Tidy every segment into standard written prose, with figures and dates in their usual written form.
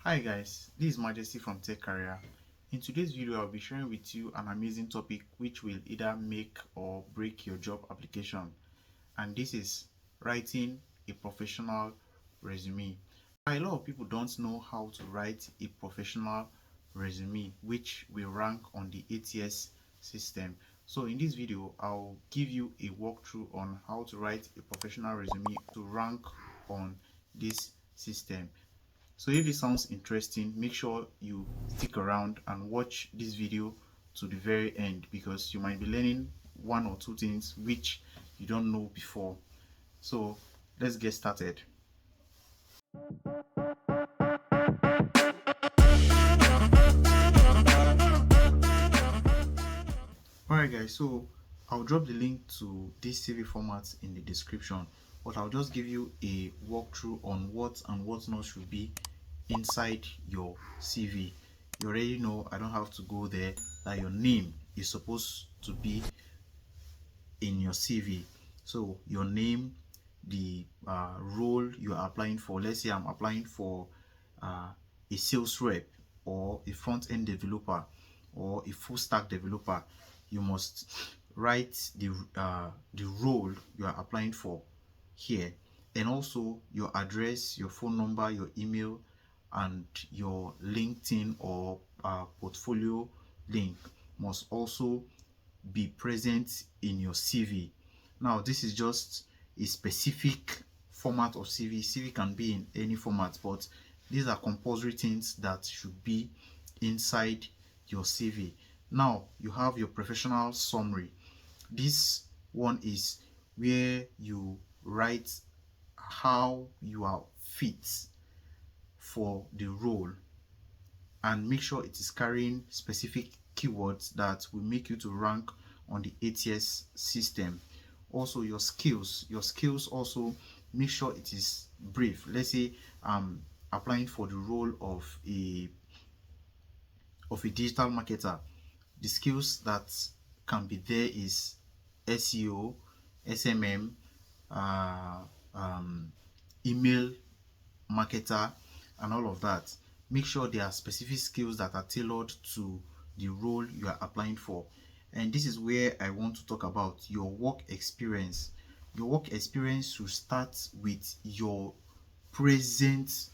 Hi guys, this is Majesty from Tech Career. In today's video, I'll be sharing with you an amazing topic which will either make or break your job application. And this is writing a professional resume. A lot of people don't know how to write a professional resume which will rank on the ATS system. So in this video, I'll give you a walkthrough on how to write a professional resume to rank on this system. So if it sounds interesting, make sure you stick around and watch this video to the very end, because you might be learning one or two things which you don't know before. So let's get started. Alright guys, so I'll drop the link to this CV format in the description, but I'll just give you a walkthrough on what and what not should be inside your CV. You already know, I don't have to go there, that your name is supposed to be in your CV. So your name, the role you are applying for. Let's say I'm applying for a sales rep or a front-end developer or a full stack developer. You must write the role you are applying for here, and also your address, your phone number, your email, and your LinkedIn or portfolio link must also be present in your CV. Now, this is just a specific format of CV. CV can be in any format, but these are compulsory things that should be inside your CV. Now, you have your professional summary. This one is where you write how you are fit for the role, and make sure it is carrying specific keywords that will make you to rank on the ATS system. Also your skills also, make sure it is brief. Let's say applying for the role of a digital marketer. The skills that can be there is SEO, SMM, email marketer, and all of that. Make sure there are specific skills that are tailored to the role you are applying for. And this is where I want to talk about your work experience. Your work experience should start with your present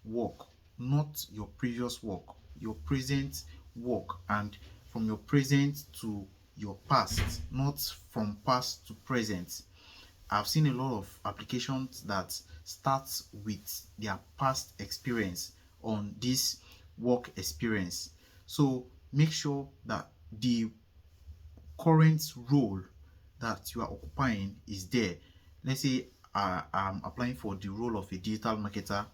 work, not your previous work. Your present work, and from your present to your past, not from past to present. I've seen a lot of applications that start with their past experience on this work experience. So make sure that the current role that you are occupying is there. Let's say I'm applying for the role of a digital marketer,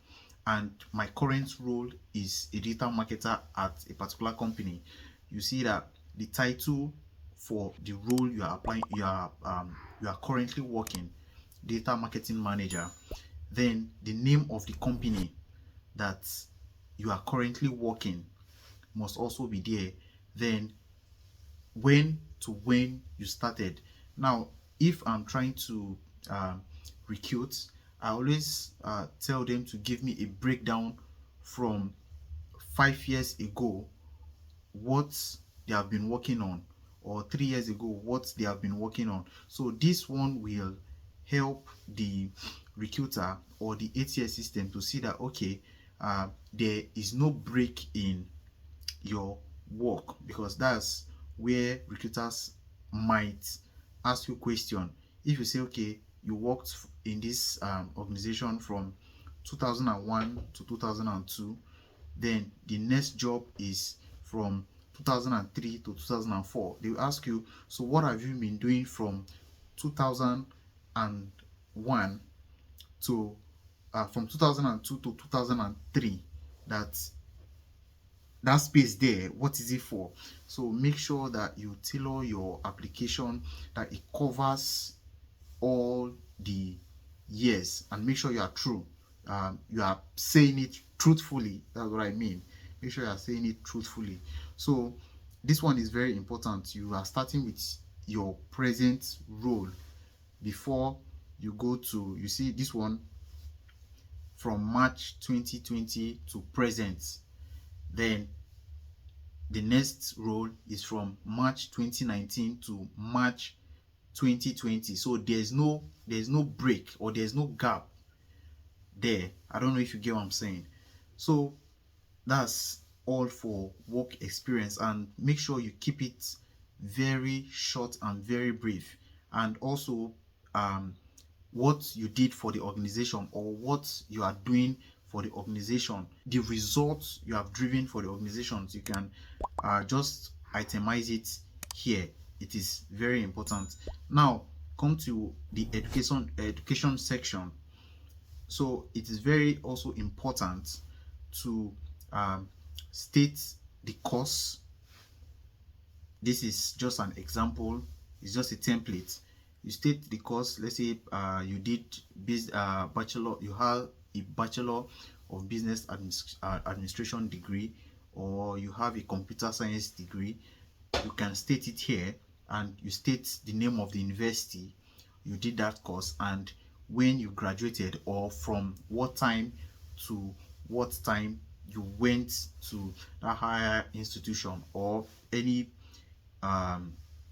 and my current role is a digital marketer at a particular company. You see that the title for the role you are applying, you are currently working, data marketing manager. Then the name of the company that you are currently working must also be there. Then when you started. Now, if I'm trying to recruit, I always tell them to give me a breakdown from 5 years ago what they have been working on, or 3 years ago what they have been working on. So this one will help the recruiter or the ATS system to see that, okay, there is no break in your work, because that's where recruiters might ask you question. If you say, okay, you worked in this organization from 2001 to 2002, then the next job is from 2003 to 2004. They will ask you, so what have you been doing from 2001 to from 2002 to 2003? That space there, what is it for? So make sure that you tailor your application, that it covers all the years, and make sure you are true. You are saying it truthfully. That's what I mean. Make sure you are saying it truthfully. So this one is very important. You are starting with your present role before you go to, you see this one, from March 2020 to present. Then the next role is from March 2019 to March 2020. So there's no break, or there's no gap there. I don't know if you get what I'm saying. So that's all for work experience, and make sure you keep it very short and very brief. And also what you did for the organization, or what you are doing for the organization, the results you have driven for the organizations. You can just itemize it here. It is very important. Now come to the education section. So it is very also important to state the course. This is just an example, it's just a template. You state the course. Let's say you did bachelor, you have a bachelor of business administration degree, or you have a computer science degree. You can state it here, and you state the name of the university you did that course, and when you graduated, or from what time to what time you went to a higher institution, or any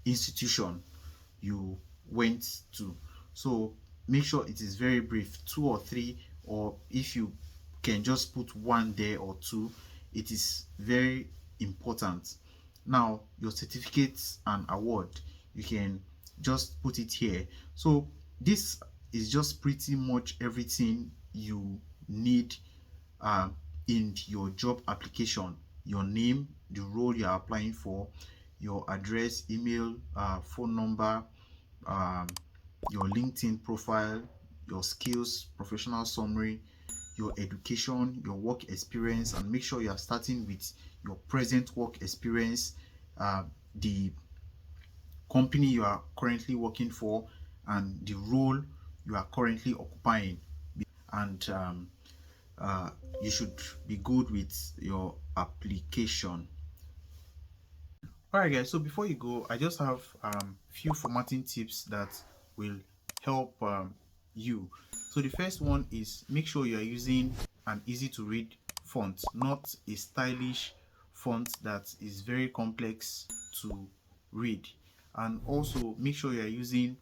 institution you went to. So make sure it is very brief, 2 or 3, or if you can just put 1 there or 2, it is very important. Now your certificates and award, you can just put it here. So this is just pretty much everything you need in your job application: your name, the role you are applying for, your address, email, phone number, your LinkedIn profile, your skills, professional summary, your education, your work experience, and make sure you are starting with your present work experience, the company you are currently working for, and the role you are currently occupying. And you should be good with your application. Alright guys, so before you go, I just have few formatting tips that will help you. So the first one is, make sure you are using an easy to read font, not a stylish font that is very complex to read. And also make sure you are using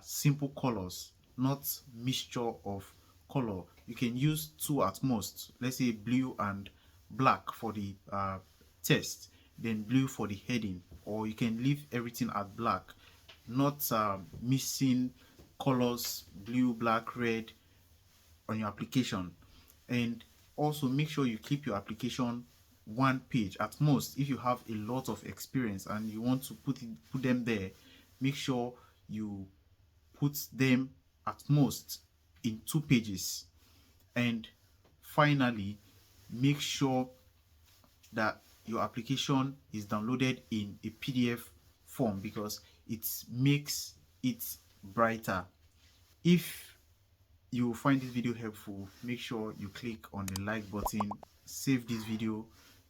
simple colors, not mixture of color. You can use 2 at most, let's say blue and black for the text, then blue for the heading, or you can leave everything at black, not mixing colors, blue, black, red on your application. And also make sure you keep your application 1 page at most. If you have a lot of experience and you want to put them there, make sure you put them at most in 2 pages. And finally, make sure that your application is downloaded in a PDF form, because it makes it brighter. If you find this video helpful, make sure you click on the like button, save this video,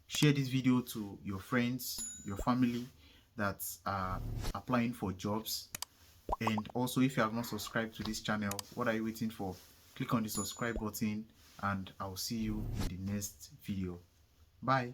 share this video to your friends, your family that are applying for jobs. And also, if you have not subscribed to this channel, what are you waiting for? Click on the subscribe button, and I'll see you in the next video. Bye.